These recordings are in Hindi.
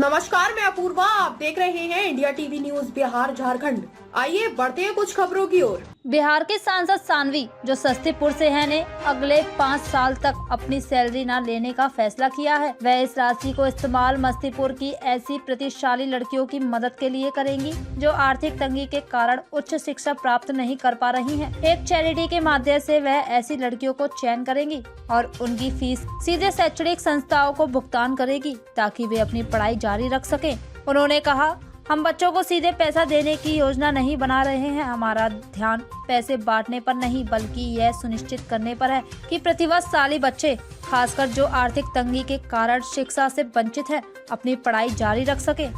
नमस्कार, मैं अपूर्वा। आप देख रहे हैं India TV news Bihar Jharkhand. आइए बढ़ते हैं कुछ खबरों की ओर। बिहार के सांसद सानवी, जो सस्तीपुर से हैं, ने अगले 5 साल तक अपनी सैलरी न लेने का फैसला किया है। वह इस राशि को इस्तेमाल मस्तीपुर की ऐसी प्रतिशाली लड़कियों की मदद के लिए करेंगी जो आर्थिक तंगी के कारण उच्च शिक्षा प्राप्त नहीं कर पा रही हैं। एक चैरिटी के माध्यम से वह ऐसी लड़कियों को चयन करेंगी और उनकी फीस सीधे शैक्षणिक संस्थाओं को भुगतान करेगी ताकि वे अपनी पढ़ाई जारी रख सकें। उन्होंने कहा, हम बच्चों को सीधे पैसा देने की योजना नहीं बना रहे हैं। हमारा ध्यान पैसे बांटने पर नहीं बल्कि यह सुनिश्चित करने पर है कि प्रतिभाशाली बच्चे, खासकर जो आर्थिक तंगी के कारण शिक्षा से वंचित हैं, अपनी पढ़ाई जारी रख सके।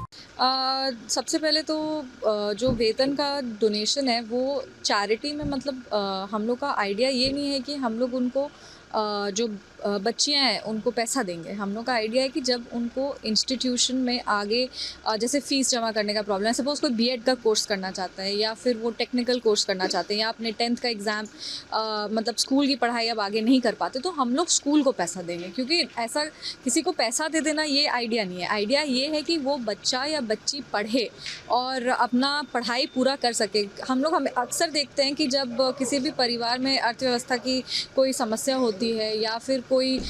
सबसे पहले तो जो वेतन का डोनेशन है वो चैरिटी में, मतलब हम लोग का आइडिया ये नहीं है कि हम लोग उनको जो बच्चियाँ हैं उनको पैसा देंगे। हम लोग का आइडिया है कि जब उनको इंस्टीट्यूशन में आगे जैसे फ़ीस जमा करने का प्रॉब्लम है, सपोज़ कोई बीएड का कोर्स करना चाहता है या फिर वो टेक्निकल कोर्स करना चाहते हैं या अपने 10th का एग्ज़ाम मतलब स्कूल की पढ़ाई अब आगे नहीं कर पाते, तो हम लोग स्कूल को पैसा देंगे। क्योंकि ऐसा किसी को पैसा दे देना ये आइडिया नहीं है। आइडिया ये है कि वो बच्चा या बच्ची पढ़े और अपना पढ़ाई पूरा कर सके। हम अक्सर देखते हैं कि जब किसी भी परिवार में अर्थव्यवस्था की कोई समस्या होती है या फिर कोई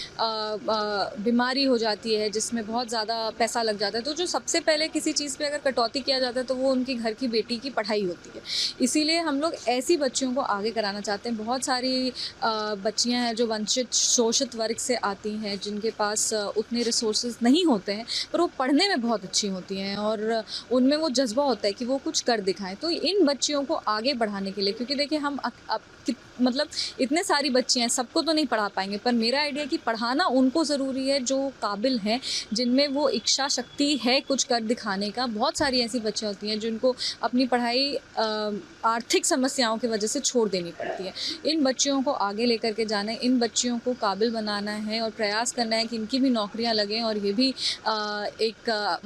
बीमारी हो जाती है जिसमें बहुत ज़्यादा पैसा लग जाता है, तो जो सबसे पहले किसी चीज़ पे अगर कटौती किया जाता है तो वो उनकी घर की बेटी की पढ़ाई होती है। इसीलिए हम लोग ऐसी बच्चियों को आगे कराना चाहते हैं। बहुत सारी बच्चियां हैं जो वंचित शोषित वर्ग से आती हैं, जिनके पास उतने रिसोर्सेज नहीं होते हैं, पर वो पढ़ने में बहुत अच्छी होती हैं और उनमें वो जज्बा होता है कि वो कुछ कर दिखाएं। तो इन बच्चियों को आगे बढ़ाने के लिए, क्योंकि देखिए हम मतलब इतने सारी बच्चियां हैं, सबको तो नहीं पढ़ा पाएंगे, पर मेरा आइडिया कि पढ़ाना उनको ज़रूरी है जो काबिल हैं, जिनमें वो इच्छा शक्ति है कुछ कर दिखाने का। बहुत सारी ऐसी बच्चियां होती हैं जिनको अपनी पढ़ाई आर्थिक समस्याओं की वजह से छोड़ देनी पड़ती है। इन बच्चियों को आगे लेकर के जाना है, इन बच्चियों को काबिल बनाना है और प्रयास करना है कि इनकी भी नौकरियां लगें और ये भी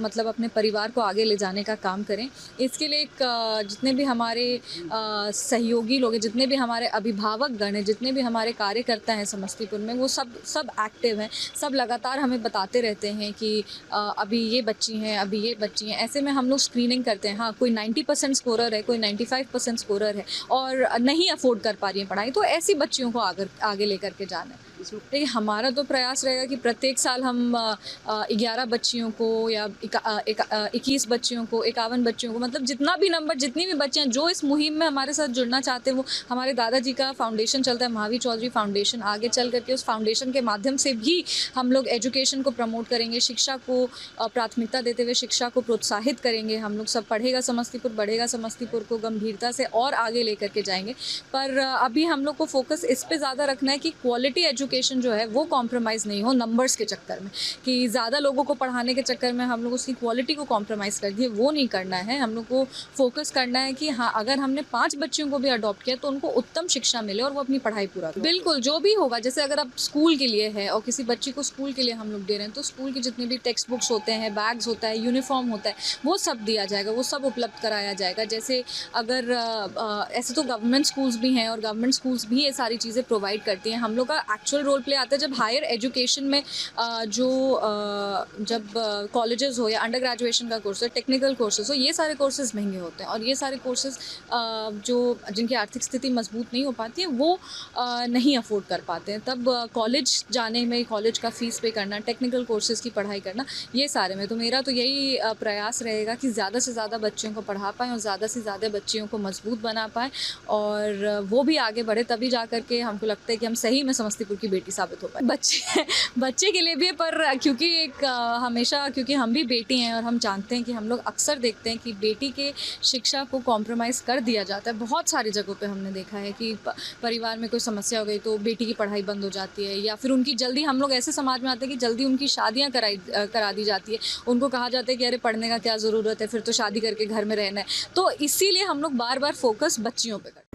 मतलब अपने परिवार को आगे ले जाने का काम करें। इसके लिए जितने भी हमारे सहयोगी लोग हैं, जितने भी हमारे अभिभावक गण हैं, जितने भी हमारे कार्यकर्ता हैं समस्तीपुर में, वो सब एक्टिव हैं। सब लगातार हमें बताते रहते हैं कि अभी ये बच्ची हैं, अभी ये बच्ची हैं। ऐसे में हम लोग स्क्रीनिंग करते हैं। हाँ, कोई 90% स्कोरर है, कोई 95% स्कोरर है और नहीं अफोर्ड कर पा रही है पढ़ाई, तो ऐसी बच्चियों को आगे लेकर के जाना है। देखिए, हमारा तो प्रयास रहेगा कि प्रत्येक साल हम 11 बच्चियों को या 21 बच्चियों को, 51 बच्चियों को, मतलब जितना भी नंबर, जितनी भी बच्चियाँ जो इस मुहिम में हमारे साथ जुड़ना चाहते हैं, वो हमारे दादाजी का फाउंडेशन चलता है, महावीर चौधरी फाउंडेशन। आगे चल करके उस फाउंडेशन के माध्यम से भी हम लोग एजुकेशन को प्रमोट करेंगे, शिक्षा को प्राथमिकता देते हुए शिक्षा को प्रोत्साहित करेंगे। हम लोग सब पढ़ेगा समस्तीपुर, बढ़ेगा समस्तीपुर को गंभीरता से और आगे लेकर के जाएंगे। पर अभी हम लोग को फोकस इस पे ज़्यादा रखना है कि क्वालिटी एजुकेशन जो है वो कॉम्प्रोमाइज़ नहीं हो नंबर्स के चक्कर में, कि ज़्यादा लोगों को पढ़ाने के चक्कर में हम लोग उसकी क्वालिटी को कॉम्प्रोमाइज़ कर दिए, वो नहीं करना है। हम लोग को फोकस करना है कि हाँ, अगर हमने 5 बच्चियों को भी अडॉप्ट किया तो उनको उत्तम शिक्षा मिले और वो अपनी पढ़ाई पूरा करें। बिल्कुल, जो भी होगा, जैसे अगर आप स्कूल के लिए है और किसी बच्ची को स्कूल के लिए हम लोग दे रहे हैं, तो स्कूल के जितने भी टेक्स्ट बुक्स होते हैं, बैग्स होता है, यूनिफॉर्म होता है, वो सब दिया जाएगा, वो सब उपलब्ध कराया जाएगा। जैसे अगर ऐसे तो गवर्नमेंट स्कूल्स भी हैं और गवर्नमेंट स्कूल्स भी ये सारी चीज़ें प्रोवाइड करती हैं। हम लोग का एक्चुअल रोल प्ले आता है जब हायर एजुकेशन में जब कॉलेजेस हो या अंडर ग्रेजुएशन का कोर्स हो, टेक्निकल कोर्सेज हो, ये सारे कोर्सेज महंगे होते हैं और ये सारे कोर्सेज जिनकी आर्थिक स्थिति मजबूत नहीं हो पाती है, वो नहीं अफोर्ड कर पाते हैं। तब कॉलेज जाने में, कॉलेज का फ़ीस पे करना, टेक्निकल कोर्सेज़ की पढ़ाई करना, ये सारे में तो मेरा तो यही प्रयास रहेगा कि ज़्यादा से ज़्यादा बच्चियों को पढ़ा पाएँ और ज़्यादा से ज़्यादा बच्चियों को मजबूत बना पाएँ और वो भी आगे बढ़े। तभी जा कर के हमको लगता है कि हम सही में समस्तीपुर की बेटी साबित हो पाए। बच्चे के लिए भी, पर क्योंकि हमेशा, क्योंकि हम भी बेटी हैं और हम जानते हैं कि हम लोग अक्सर देखते हैं कि बेटी के शिक्षा को कॉम्प्रोमाइज़ कर दिया जाता है। बहुत सारी जगहों पे हमने देखा है कि परिवार में कोई समस्या हो गई तो बेटी की पढ़ाई बंद हो जाती है या फिर उनकी जल्दी, हम लोग ऐसे समाज में आते हैं कि जल्दी उनकी शादियां करा दी जाती है। उनको कहा जाता है कि अरे पढ़ने का क्या ज़रूरत है, फिर तो शादी करके घर में रहना है। तो इसीलिए हम लोग बार बार फोकस बच्चियों पे करते हैं।